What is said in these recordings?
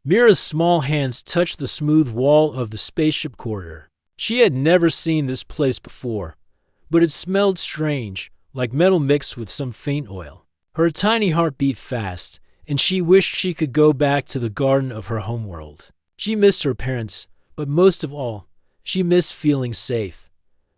Mira's small hands touched the smooth wall of the spaceship corridor. She had never seen this place before, but it smelled strange, like metal mixed with some faint oil. Her tiny heart beat fast, and she wished she could go back to the garden of her homeworld. She missed her parents, but most of all, she missed feeling safe.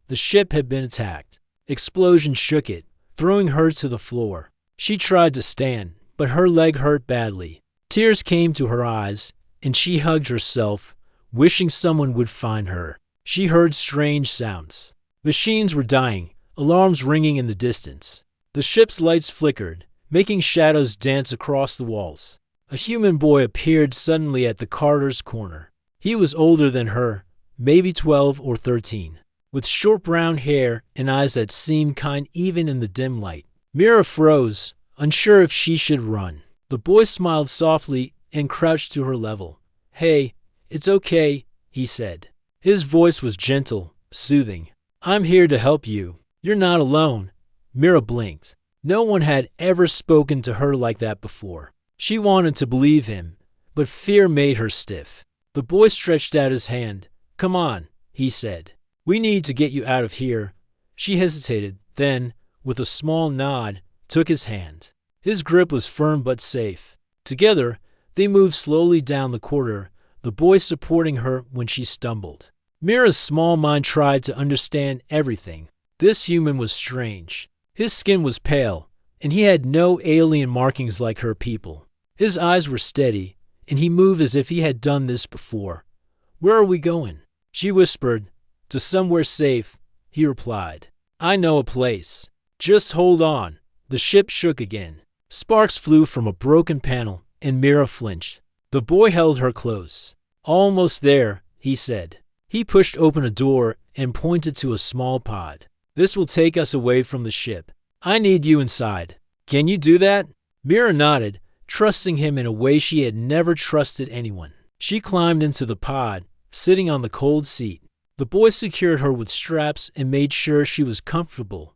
The ship had been attacked. Explosions shook it, throwing her to the floor. She tried to stand, but her leg hurt badly. Tears came to her eyes, and she hugged herself, wishing someone would find her. She heard strange sounds. Machines were dying, alarms ringing in the distance. The ship's lights flickered, making shadows dance across the walls. A human boy appeared suddenly at the corridor's corner. He was older than her, maybe 12 or 13, with short brown hair and eyes that seemed kind even in the dim light. Mira froze, unsure if she should run. The boy smiled softly and crouched to her level. "Hey, it's okay," he said. His voice was gentle, soothing. "I'm here to help you. You're not alone." Mira blinked. No one had ever spoken to her like that before. She wanted to believe him, but fear made her stiff. The boy stretched out his hand. "Come on," he said. "We need to get you out of here." She hesitated, then, with a small nod, took his hand. His grip was firm but safe. Together, they moved slowly down the corridor, the boy supporting her when she stumbled. Mira's small mind tried to understand everything. This human was strange. His skin was pale, and he had no alien markings like her people. His eyes were steady, and he moved as if he had done this before. "Where are we going?" She whispered. "To somewhere safe," he replied. "I know a place. Just hold on." The ship shook again. Sparks flew from a broken panel, and Mira flinched. The boy held her close. "Almost there," he said. He pushed open a door and pointed to a small pod. "This will take us away from the ship. I need you inside. Can you do that?" Mira nodded, trusting him in a way she had never trusted anyone. She climbed into the pod, sitting on the cold seat. The boy secured her with straps and made sure she was comfortable.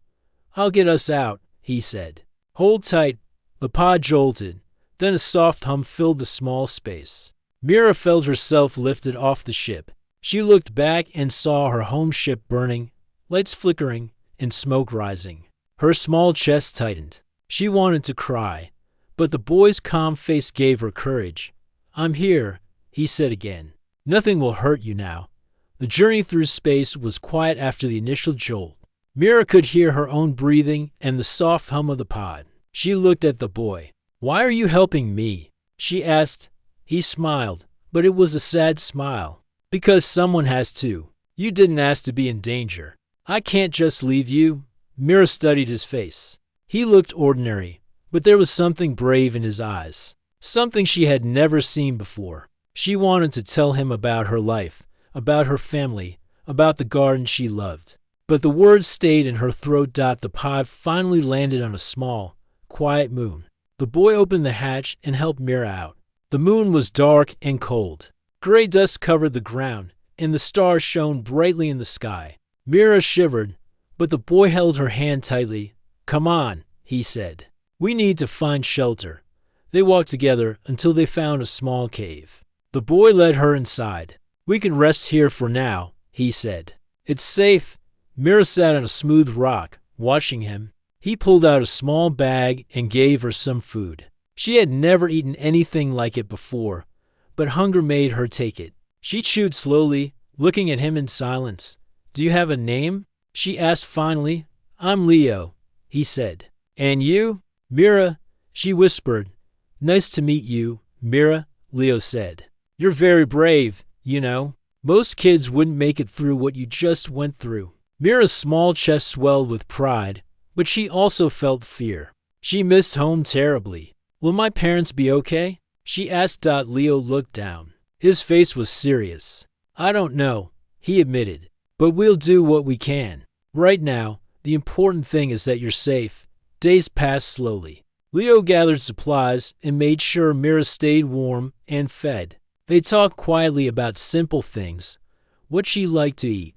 "I'll get us out," he said. "Hold tight." The pod jolted. Then a soft hum filled the small space. Mira felt herself lifted off the ship. She looked back and saw her home ship burning, lights flickering, and smoke rising. Her small chest tightened. She wanted to cry, but the boy's calm face gave her courage. "I'm here," he said again. "Nothing will hurt you now." The journey through space was quiet after the initial jolt. Mira could hear her own breathing and the soft hum of the pod. She looked at the boy. "Why are you helping me?" she asked. He smiled, but it was a sad smile. "Because someone has to. You didn't ask to be in danger. I can't just leave you." Mira studied his face. He looked ordinary, but there was something brave in his eyes. Something she had never seen before. She wanted to tell him about her life, about her family, about the garden she loved. But the words stayed in her throat. The pod finally landed on a small, quiet moon. The boy opened the hatch and helped Mira out. The moon was dark and cold. Gray dust covered the ground, and the stars shone brightly in the sky. Mira shivered, but the boy held her hand tightly. "Come on," he said. "We need to find shelter." They walked together until they found a small cave. The boy led her inside. "We can rest here for now," he said. "It's safe." Mira sat on a smooth rock, watching him. He pulled out a small bag and gave her some food. She had never eaten anything like it before, but hunger made her take it. She chewed slowly, looking at him in silence. "Do you have a name?" she asked finally. "I'm Leo," he said. "And you?" "Mira," she whispered. "Nice to meet you, Mira," Leo said. "You're very brave, you know. Most kids wouldn't make it through what you just went through." Mira's small chest swelled with pride, but she also felt fear. She missed home terribly. "Will my parents be okay?" she asked. Leo looked down. His face was serious. "I don't know," he admitted, "but we'll do what we can. Right now, the important thing is that you're safe." Days passed slowly. Leo gathered supplies and made sure Mira stayed warm and fed. They talked quietly about simple things, what she liked to eat,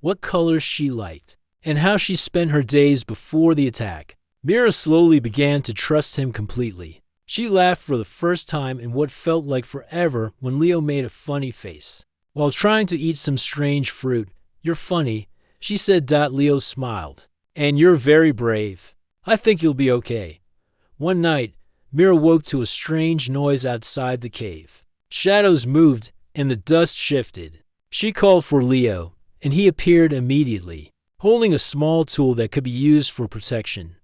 what colors she liked, and how she spent her days before the attack. Mira slowly began to trust him completely. She laughed for the first time in what felt like forever when Leo made a funny face. While trying to eat some strange fruit, "You're funny," she said. Leo smiled. "And you're very brave. I think you'll be okay." One night, Mira woke to a strange noise outside the cave. Shadows moved and the dust shifted. She called for Leo, and he appeared immediately, holding a small tool that could be used for protection.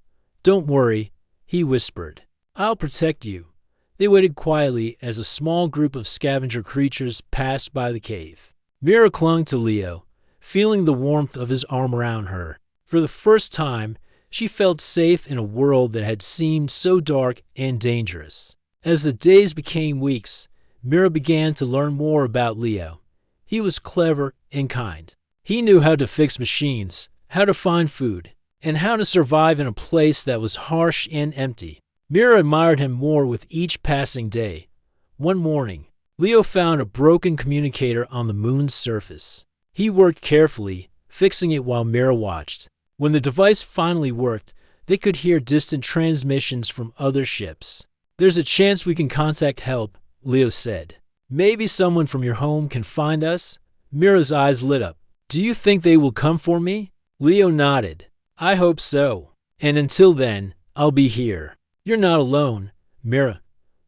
"Don't worry," he whispered. "I'll protect you." They waited quietly as a small group of scavenger creatures passed by the cave. Mira clung to Leo, feeling the warmth of his arm around her. For the first time, she felt safe in a world that had seemed so dark and dangerous. As the days became weeks, Mira began to learn more about Leo. He was clever and kind. He knew how to fix machines, how to find food, and how to survive in a place that was harsh and empty. Mira admired him more with each passing day. One morning, Leo found a broken communicator on the moon's surface. He worked carefully, fixing it while Mira watched. When the device finally worked, they could hear distant transmissions from other ships. "There's a chance we can contact help," Leo said. "Maybe someone from your home can find us?" Mira's eyes lit up. "Do you think they will come for me?" Leo nodded. "I hope so. And until then, I'll be here." "You're not alone, Mira.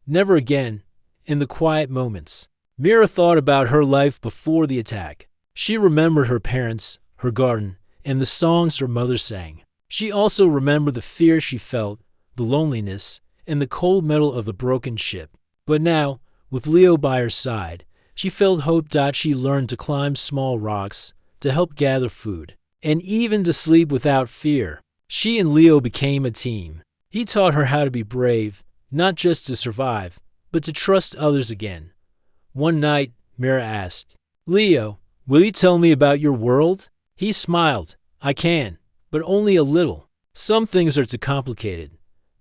Never again." In the quiet moments, Mira thought about her life before the attack. She remembered her parents, her garden, and the songs her mother sang. She also remembered the fear she felt, the loneliness, and the cold metal of the broken ship. But now, with Leo by her side, she felt hope. She learned to climb small rocks, to help gather food, and even to sleep without fear. She and Leo became a team. He taught her how to be brave, not just to survive, but to trust others again. One night, Mira asked, "Leo, will you tell me about your world?" He smiled. "I can, but only a little. Some things are too complicated."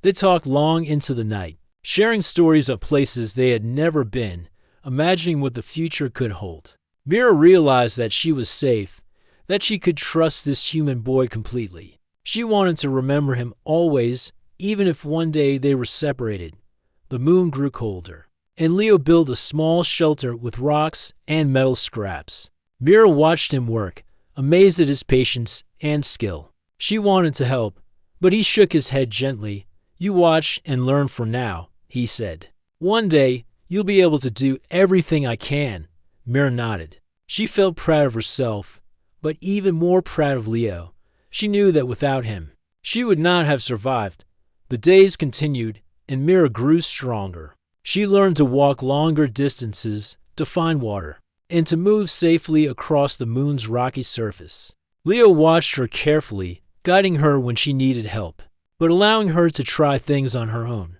They talked long into the night, sharing stories of places they had never been, imagining what the future could hold. Mira realized that she was safe, that she could trust this human boy completely. She wanted to remember him always, even if one day they were separated. The moon grew colder, and Leo built a small shelter with rocks and metal scraps. Mira watched him work, amazed at his patience and skill. She wanted to help, but he shook his head gently. "You watch and learn for now," he said. "One day, you'll be able to do everything I can." Mira nodded. She felt proud of herself, but even more proud of Leo. She knew that without him, she would not have survived. The days continued, and Mira grew stronger. She learned to walk longer distances, to find water, and to move safely across the moon's rocky surface. Leo watched her carefully, guiding her when she needed help, but allowing her to try things on her own.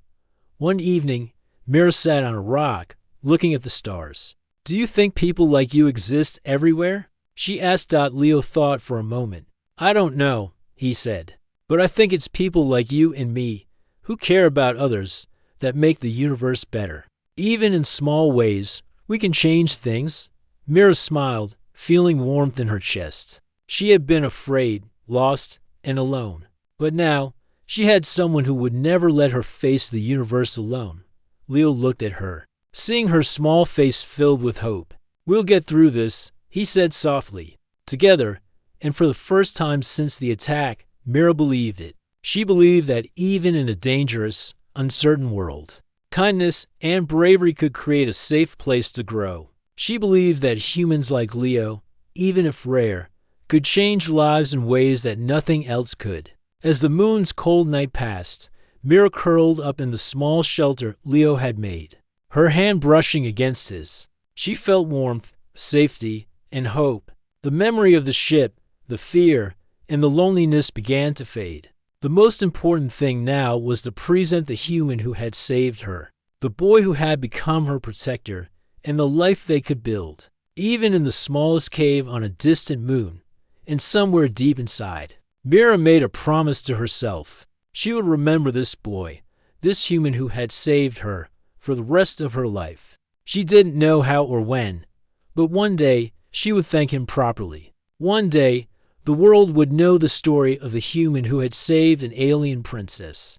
One evening, Mira sat on a rock, looking at the stars. "Do you think people like you exist everywhere?" she asked. Leo thought for a moment. "I don't know," he said, "but I think it's people like you and me, who care about others, that make the universe better. Even in small ways, we can change things." Mira smiled, feeling warmth in her chest. She had been afraid, lost, and alone. But now, she had someone who would never let her face the universe alone. Leo looked at her, seeing her small face filled with hope. "We'll get through this," he said softly. Together, and for the first time since the attack, Mira believed it. She believed that even in a dangerous, uncertain world, kindness and bravery could create a safe place to grow. She believed that humans like Leo, even if rare, could change lives in ways that nothing else could. As the moon's cold night passed, Mira curled up in the small shelter Leo had made, her hand brushing against his. She felt warmth, safety, and hope. The memory of the ship, the fear, and the loneliness began to fade. The most important thing now was to present the human who had saved her, the boy who had become her protector, and the life they could build, even in the smallest cave on a distant moon, and somewhere deep inside. Mira made a promise to herself. She would remember this boy, this human who had saved her, for the rest of her life. She didn't know how or when, but one day she would thank him properly. One day, the world would know the story of the human who had saved an alien princess.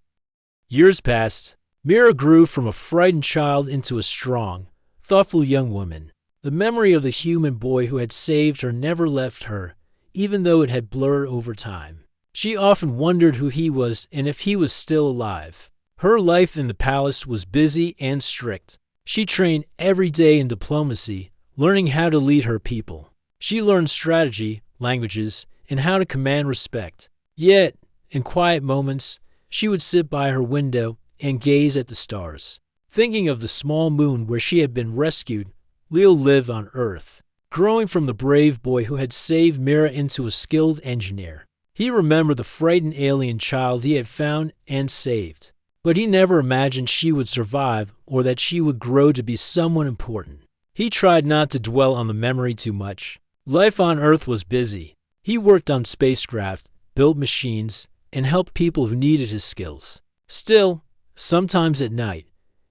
Years passed, Mira grew from a frightened child into a strong, thoughtful young woman. The memory of the human boy who had saved her never left her, even though it had blurred over time. She often wondered who he was and if he was still alive. Her life in the palace was busy and strict. She trained every day in diplomacy, learning how to lead her people. She learned strategy, languages, and how to command respect. Yet, in quiet moments, she would sit by her window and gaze at the stars. Thinking of the small moon where she had been rescued, Leo lived on Earth, growing from the brave boy who had saved Mira into a skilled engineer. He remembered the frightened alien child he had found and saved, but he never imagined she would survive or that she would grow to be someone important. He tried not to dwell on the memory too much. Life on Earth was busy. He worked on spacecraft, built machines, and helped people who needed his skills. Still, sometimes at night,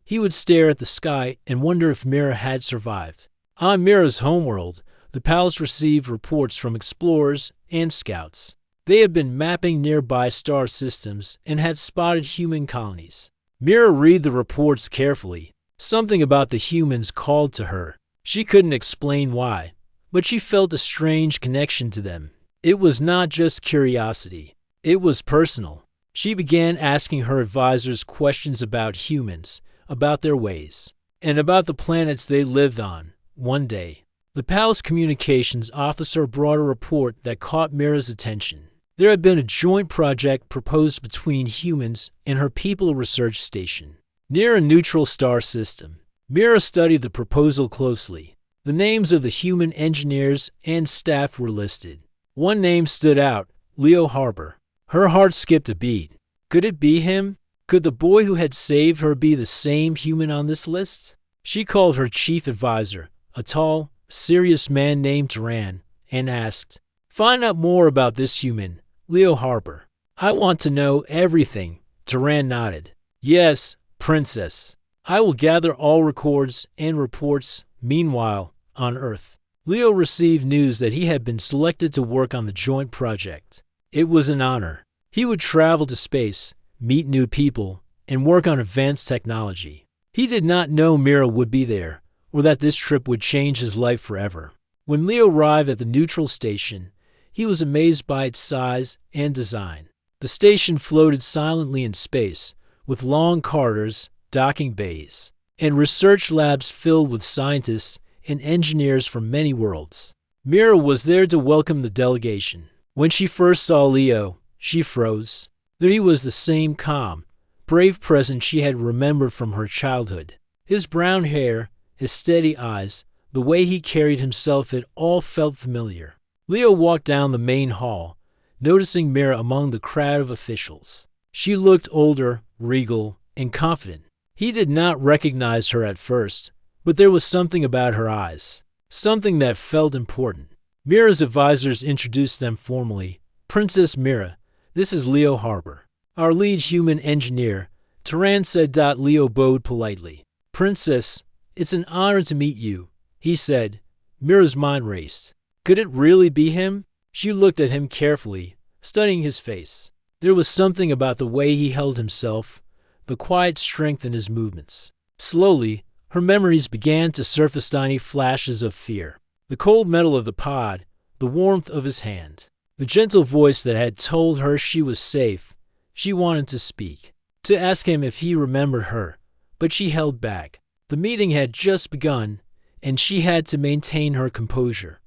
he would stare at the sky and wonder if Mira had survived. On Mira's homeworld, the palace received reports from explorers and scouts. They had been mapping nearby star systems and had spotted human colonies. Mira read the reports carefully. Something about the humans called to her. She couldn't explain why, but she felt a strange connection to them. It was not just curiosity. It was personal. She began asking her advisors questions about humans, about their ways, and about the planets they lived on. One day, the palace communications officer brought a report that caught Mira's attention. There had been a joint project proposed between humans and her people research station near a neutral star system. Mira studied the proposal closely. The names of the human engineers and staff were listed. One name stood out, Leo Harbor. Her heart skipped a beat. Could it be him? Could the boy who had saved her be the same human on this list? She called her chief advisor, a tall, serious man named Duran, and asked, "Find out more about this human, Leo Harbor. I want to know everything." Duran nodded. "Yes, Princess. I will gather all records and reports." Meanwhile, on Earth, Leo received news that he had been selected to work on the joint project. It was an honor. He would travel to space, meet new people, and work on advanced technology. He did not know Mira would be there, or that this trip would change his life forever. When Leo arrived at the neutral station, he was amazed by its size and design. The station floated silently in space, with long corridors, docking bays, and research labs filled with scientists and engineers from many worlds. Mira was there to welcome the delegation. When she first saw Leo, she froze. There he was, the same calm, brave presence she had remembered from her childhood. His brown hair, his steady eyes, the way he carried himself, it all felt familiar. Leo walked down the main hall, noticing Mira among the crowd of officials. She looked older, regal, and confident. He did not recognize her at first, but there was something about her eyes, something that felt important. Mira's advisors introduced them formally. "Princess Mira, this is Leo Harbor, our lead human engineer," Turan said. Leo bowed politely. "Princess, it's an honor to meet you," he said. Mira's mind raced. Could it really be him? She looked at him carefully, studying his face. There was something about the way he held himself, the quiet strength in his movements. Slowly, her memories began to surface, tiny flashes of fear. The cold metal of the pod, the warmth of his hand, the gentle voice that had told her she was safe. She wanted to speak, to ask him if he remembered her, but she held back. The meeting had just begun, and she had to maintain her composure.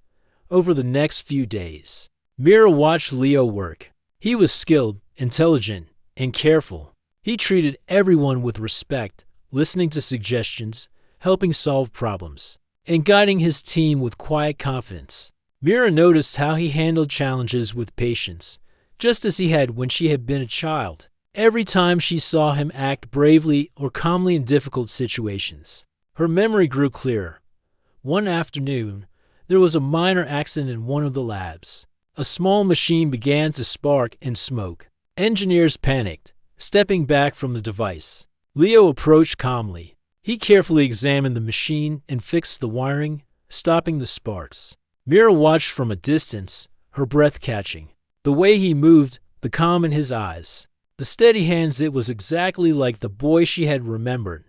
Over the next few days, Mira watched Leo work. He was skilled, intelligent, and careful. He treated everyone with respect, listening to suggestions, helping solve problems, and guiding his team with quiet confidence. Mira noticed how he handled challenges with patience, just as he had when she had been a child. Every time she saw him act bravely or calmly in difficult situations, her memory grew clearer. One afternoon, there was a minor accident in one of the labs. A small machine began to spark and smoke. Engineers panicked, stepping back from the device. Leo approached calmly. He carefully examined the machine and fixed the wiring, stopping the sparks. Mira watched from a distance, her breath catching. The way he moved, the calm in his eyes. The steady hands, it was exactly like the boy she had remembered.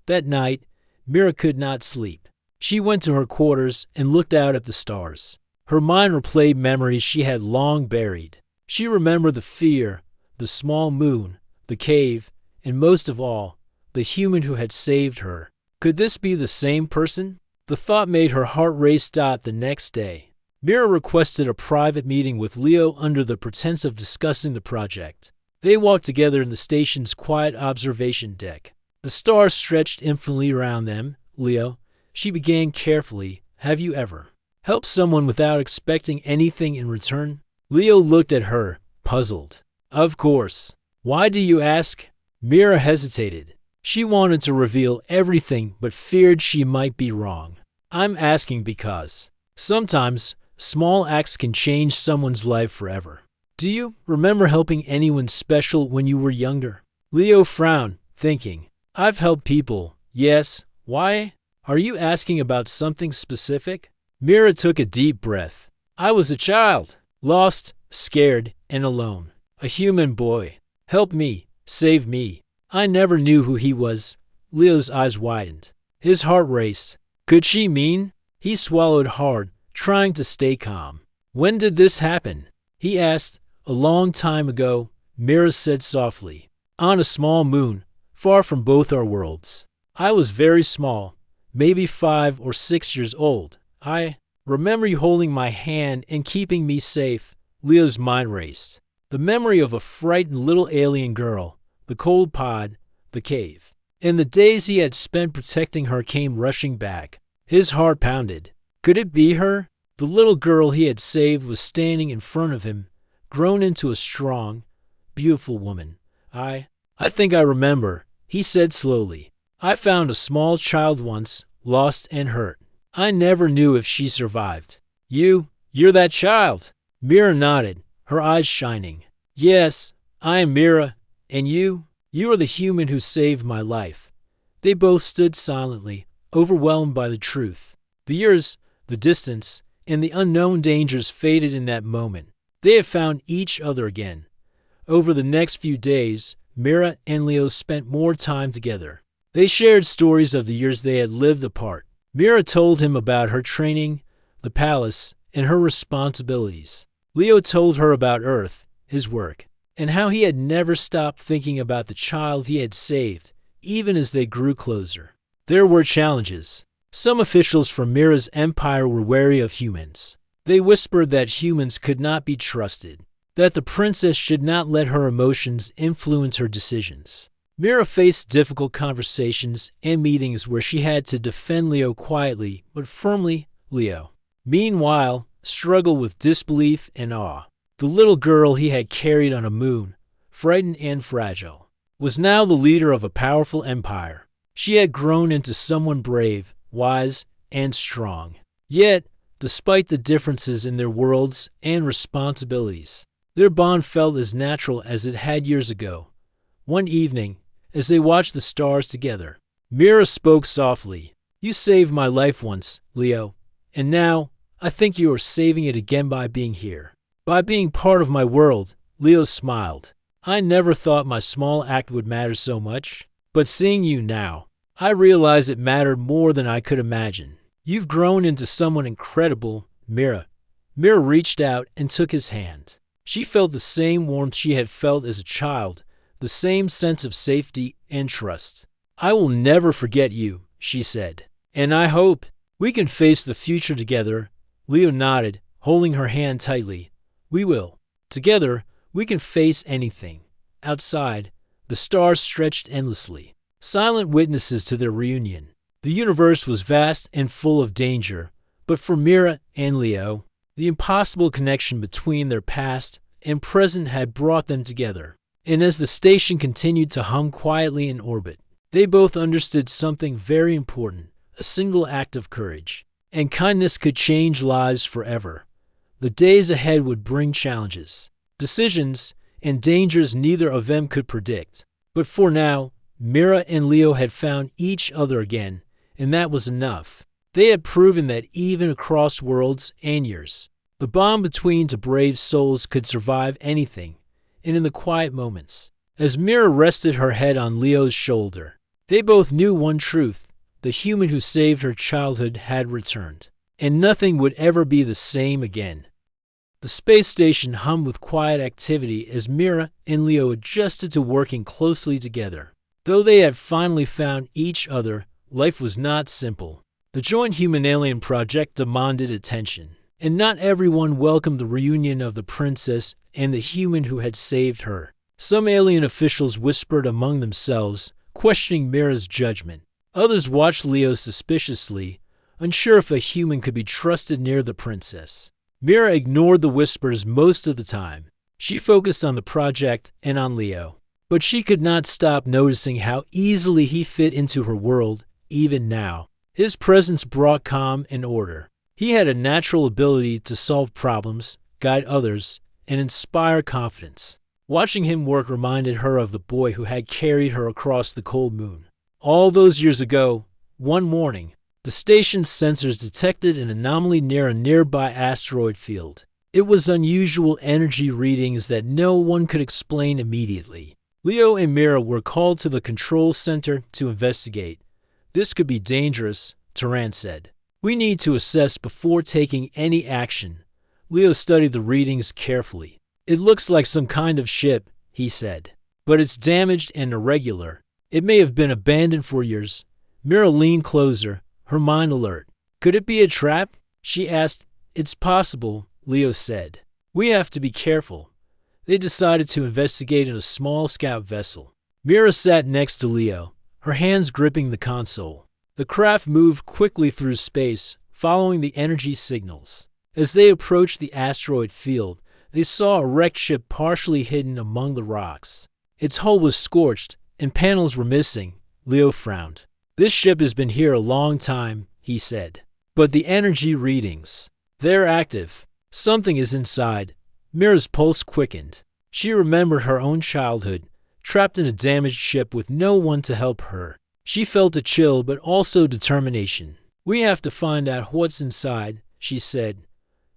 That night, Mira could not sleep. She went to her quarters and looked out at the stars. Her mind replayed memories she had long buried. She remembered the fear, the small moon, the cave, and most of all, the human who had saved her. Could this be the same person? The thought made her heart race. The next day, Mira requested a private meeting with Leo under the pretense of discussing the project. They walked together in the station's quiet observation deck. The stars stretched infinitely around them. Leo, she began carefully, have you ever helped someone without expecting anything in return? Leo looked at her, puzzled. Of course. Why do you ask? Mira hesitated. She wanted to reveal everything but feared she might be wrong. I'm asking because sometimes small acts can change someone's life forever. Do you remember helping anyone special when you were younger? Leo frowned, thinking. I've helped people, yes. Why? Are you asking about something specific? Mira took a deep breath. I was a child, lost, scared, and alone. A human boy. Help me, save me. I never knew who he was. Leo's eyes widened. His heart raced. Could she mean? He swallowed hard, trying to stay calm. When did this happen? He asked. A long time ago, Mira said softly. On a small moon, far from both our worlds. I was very small, maybe 5 or 6 years old. I remember you holding my hand and keeping me safe. Leo's mind raced. The memory of a frightened little alien girl, the cold pod, the cave, and the days he had spent protecting her came rushing back. His heart pounded. Could it be her? The little girl he had saved was standing in front of him, grown into a strong, beautiful woman. I think I remember, he said slowly. I found a small child once, lost and hurt. I never knew if she survived. You're that child. Mira nodded, her eyes shining. Yes, I am Mira. And you are the human who saved my life. They both stood silently, overwhelmed by the truth. The years, the distance, and the unknown dangers faded in that moment. They had found each other again. Over the next few days, Mira and Leo spent more time together. They shared stories of the years they had lived apart. Mira told him about her training, the palace, and her responsibilities. Leo told her about Earth, his work, and how he had never stopped thinking about the child he had saved, even as they grew closer. There were challenges. Some officials from Mira's empire were wary of humans. They whispered that humans could not be trusted, that the princess should not let her emotions influence her decisions. Mira faced difficult conversations and meetings where she had to defend Leo quietly but firmly. Leo, meanwhile, struggled with disbelief and awe. The little girl he had carried on a moon, frightened and fragile, was now the leader of a powerful empire. She had grown into someone brave, wise, and strong. Yet, despite the differences in their worlds and responsibilities, their bond felt as natural as it had years ago. One evening, as they watched the stars together, Mira spoke softly. You saved my life once, Leo, and now I think you are saving it again by being here. By being part of my world. Leo smiled. I never thought my small act would matter so much, but seeing you now, I realize it mattered more than I could imagine. You've grown into someone incredible, Mira. Mira reached out and took his hand. She felt the same warmth she had felt as a child, the same sense of safety and trust. I will never forget you, she said, and I hope we can face the future together. Leo nodded, holding her hand tightly. We will. Together, we can face anything. Outside, the stars stretched endlessly, silent witnesses to their reunion. The universe was vast and full of danger, but for Mira and Leo, the impossible connection between their past and present had brought them together. And as the station continued to hum quietly in orbit, they both understood something very important, a single act of courage. And kindness could change lives forever. The days ahead would bring challenges, decisions, and dangers neither of them could predict. But for now, Mira and Leo had found each other again, and that was enough. They had proven that even across worlds and years, the bond between two brave souls could survive anything. And in the quiet moments, as Mira rested her head on Leo's shoulder. They both knew one truth: the human who saved her childhood had returned, and nothing would ever be the same again. The space station hummed with quiet activity as Mira and Leo adjusted to working closely together. Though they had finally found each other, life was not simple. The joint human-alien project demanded attention, and not everyone welcomed the reunion of the princess and the human who had saved her. Some alien officials whispered among themselves, questioning Mira's judgment. Others watched Leo suspiciously, unsure if a human could be trusted near the princess. Mira ignored the whispers most of the time. She focused on the project and on Leo. But she could not stop noticing how easily he fit into her world, even now. His presence brought calm and order. He had a natural ability to solve problems, guide others, and inspire confidence. Watching him work reminded her of the boy who had carried her across the cold moon. All those years ago, one morning, the station's sensors detected an anomaly near a nearby asteroid field. It was unusual energy readings that no one could explain immediately. Leo and Mira were called to the control center to investigate. "This could be dangerous," Turan said. "We need to assess before taking any action." Leo studied the readings carefully. "It looks like some kind of ship," he said, "but it's damaged and irregular. It may have been abandoned for years." Mira leaned closer, her mind alert. "Could it be a trap?" she asked. "It's possible," Leo said. "We have to be careful." They decided to investigate in a small scout vessel. Mira sat next to Leo, her hands gripping the console. The craft moved quickly through space, following the energy signals. As they approached the asteroid field, they saw a wrecked ship partially hidden among the rocks. Its hull was scorched, and panels were missing. Leo frowned. "This ship has been here a long time," he said. "But the energy readings, they're active. Something is inside." Mira's pulse quickened. She remembered her own childhood, trapped in a damaged ship with no one to help her. She felt a chill but also determination. "We have to find out what's inside," she said.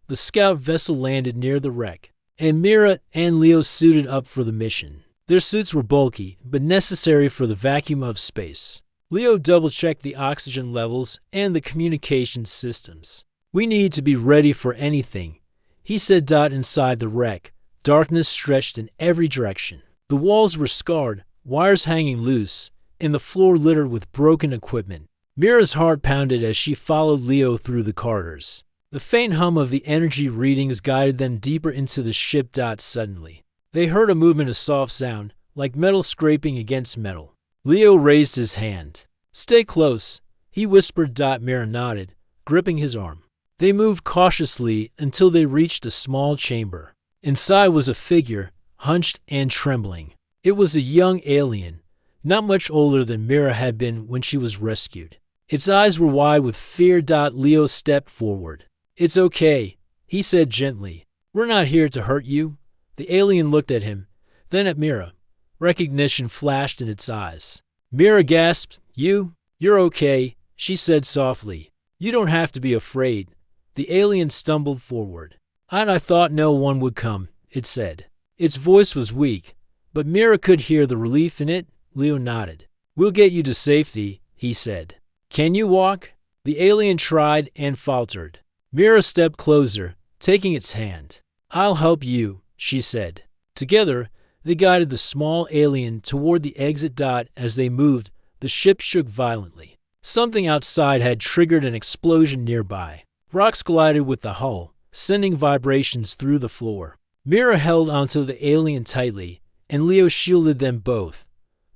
The scout vessel landed near the wreck, and Mira and Leo suited up for the mission. Their suits were bulky, but necessary for the vacuum of space. Leo double-checked the oxygen levels and the communication systems. "We need to be ready for anything," he said. Inside the wreck, darkness stretched in every direction. The walls were scarred, wires hanging loose, and the floor littered with broken equipment. Mira's heart pounded as she followed Leo through the corridors. The faint hum of the energy readings guided them deeper into the ship. Suddenly, they heard a movement, a soft sound, like metal scraping against metal. Leo raised his hand. "Stay close," he whispered. Mira nodded, gripping his arm. They moved cautiously until they reached a small chamber. Inside was a figure, hunched and trembling. It was a young alien, not much older than Mira had been when she was rescued. Its eyes were wide with fear. Leo stepped forward. "It's okay," he said gently. "We're not here to hurt you." The alien looked at him, then at Mira. Recognition flashed in its eyes. Mira gasped. You're okay," she said softly. "You don't have to be afraid." The alien stumbled forward. I thought no one would come," it said. Its voice was weak, but Mira could hear the relief in it. Leo nodded. "We'll get you to safety," he said. "Can you walk?" The alien tried and faltered. Mira stepped closer, taking its hand. "I'll help you," she said. Together, they guided the small alien toward the exit. As they moved, the ship shook violently. Something outside had triggered an explosion nearby. Rocks collided with the hull, sending vibrations through the floor. Mira held onto the alien tightly, and Leo shielded them both.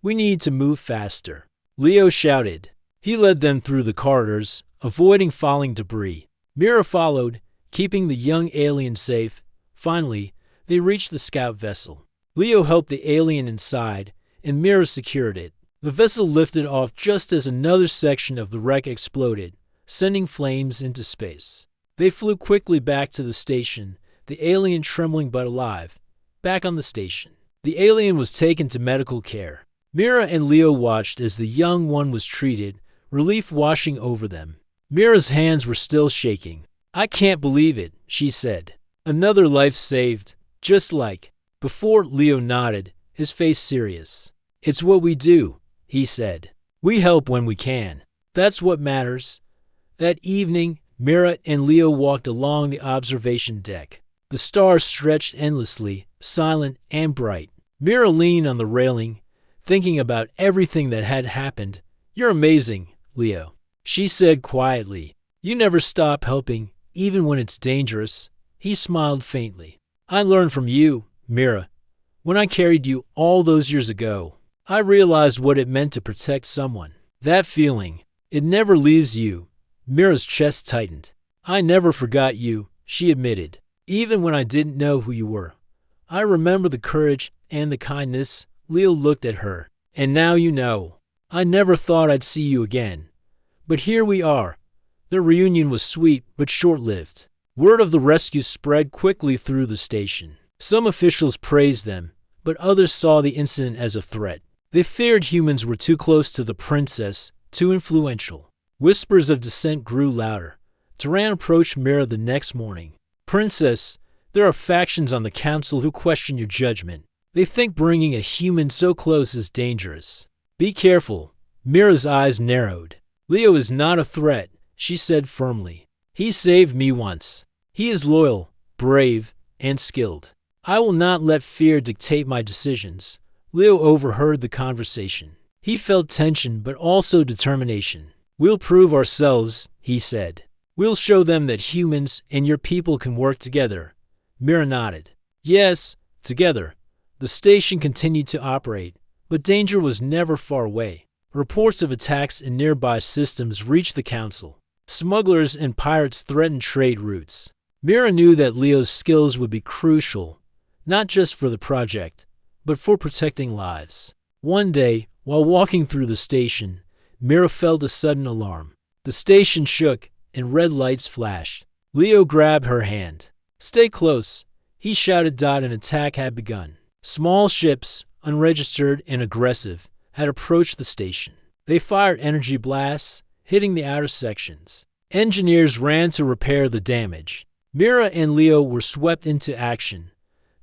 "We need to move faster," Leo shouted. He led them through the corridors, avoiding falling debris. Mira followed, keeping the young alien safe. Finally, they reached the scout vessel. Leo helped the alien inside, and Mira secured it. The vessel lifted off just as another section of the wreck exploded, sending flames into space. They flew quickly back to the station, the alien trembling but alive. Back on the station, the alien was taken to medical care. Mira and Leo watched as the young one was treated, relief washing over them. Mira's hands were still shaking. "I can't believe it," she said. "Another life saved, just like before." Leo nodded, his face serious. "It's what we do," he said. "We help when we can. That's what matters." That evening, Mira and Leo walked along the observation deck. The stars stretched endlessly, silent and bright. Mira leaned on the railing, thinking about everything that had happened. "You're amazing, Leo," she said quietly. "You never stop helping, even when it's dangerous." He smiled faintly. "I learned from you, Mira. When I carried you all those years ago, I realized what it meant to protect someone. That feeling, it never leaves you." Mira's chest tightened. "I never forgot you," she admitted, "even when I didn't know who you were. I remember the courage and the kindness." Leo looked at her. "And now you know. I never thought I'd see you again. But here we are." Their reunion was sweet but short-lived. Word of the rescue spread quickly through the station. Some officials praised them, but others saw the incident as a threat. They feared humans were too close to the princess, too influential. Whispers of dissent grew louder. Turan approached Mira the next morning. "Princess, there are factions on the council who question your judgment. They think bringing a human so close is dangerous. Be careful." Mira's eyes narrowed. "Leo is not a threat," she said firmly. "He saved me once. He is loyal, brave, and skilled. I will not let fear dictate my decisions." Leo overheard the conversation. He felt tension but also determination. "We'll prove ourselves," he said. "We'll show them that humans and your people can work together." Mira nodded. "Yes, together." The station continued to operate, but danger was never far away. Reports of attacks in nearby systems reached the council. Smugglers and pirates threatened trade routes. Mira knew that Leo's skills would be crucial, not just for the project, but for protecting lives. One day, while walking through the station, Mira felt a sudden alarm. The station shook and red lights flashed. Leo grabbed her hand. "Stay close," he shouted. An attack had begun. Small ships, unregistered and aggressive, had approached the station. They fired energy blasts, hitting the outer sections. Engineers ran to repair the damage. Mira and Leo were swept into action.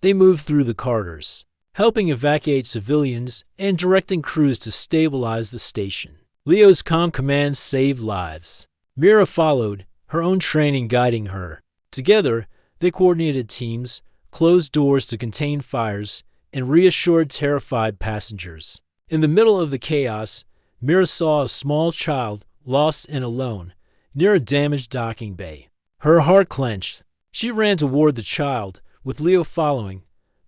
They moved through the corridors, helping evacuate civilians and directing crews to stabilize the station. Leo's calm commands saved lives. Mira followed, her own training guiding her. Together, they coordinated teams, closed doors to contain fires, and reassured terrified passengers. In the middle of the chaos, Mira saw a small child, lost and alone, near a damaged docking bay. Her heart clenched. She ran toward the child, with Leo following.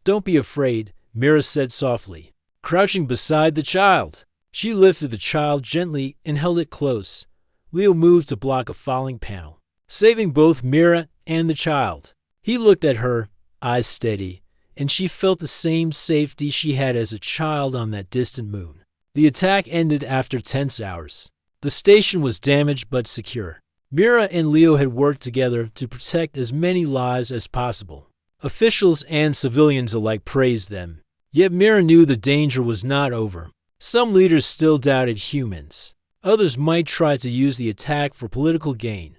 "Don't be afraid," Mira said softly. Crouching beside the child, she lifted the child gently and held it close. Leo moved to block a falling panel, saving both Mira and the child. He looked at her, eyes steady, and she felt the same safety she had as a child on that distant moon. The attack ended after tense hours. The station was damaged but secure. Mira and Leo had worked together to protect as many lives as possible. Officials and civilians alike praised them. Yet Mira knew the danger was not over. Some leaders still doubted humans. Others might try to use the attack for political gain.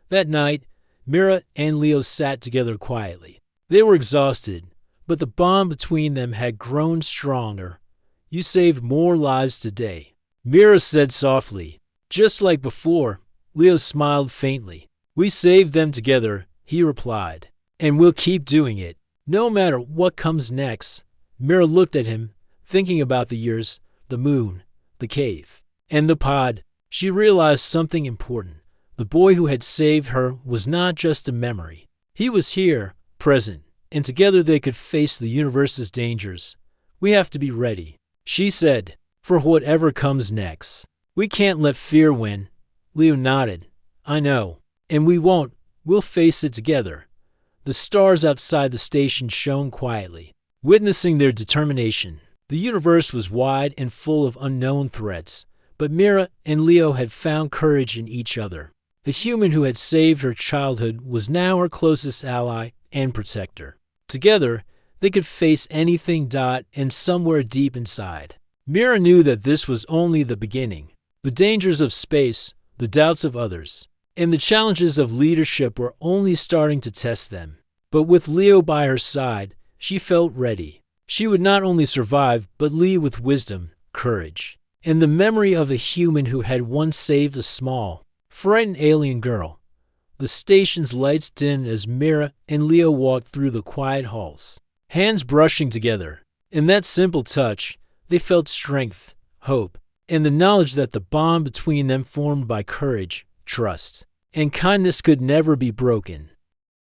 That night, Mira and Leo sat together quietly. They were exhausted, but the bond between them had grown stronger. "You saved more lives today," Mira said softly. "Just like before." Leo smiled faintly. "We saved them together," he replied. "And we'll keep doing it, no matter what comes next." Mira looked at him, thinking about the years, the moon, the cave, and the pod. She realized something important. The boy who had saved her was not just a memory. He was here, present, and together they could face the universe's dangers. "We have to be ready," she said, "for whatever comes next. We can't let fear win." Leo nodded. "I know. And we won't. We'll face it together." The stars outside the station shone quietly, witnessing their determination. The universe was wide and full of unknown threats, but Mira and Leo had found courage in each other. The human who had saved her childhood was now her closest ally and protector. Together, they could face anything. And somewhere deep inside, Mira knew that this was only the beginning. The dangers of space, the doubts of others, and the challenges of leadership were only starting to test them. But with Leo by her side, she felt ready. She would not only survive, but lead with wisdom, courage, and the memory of a human who had once saved a small, frightened alien girl. The station's lights dimmed as Mira and Leo walked through the quiet halls, hands brushing together. In that simple touch, they felt strength, hope, and the knowledge that the bond between them formed by courage, trust, and kindness could never be broken.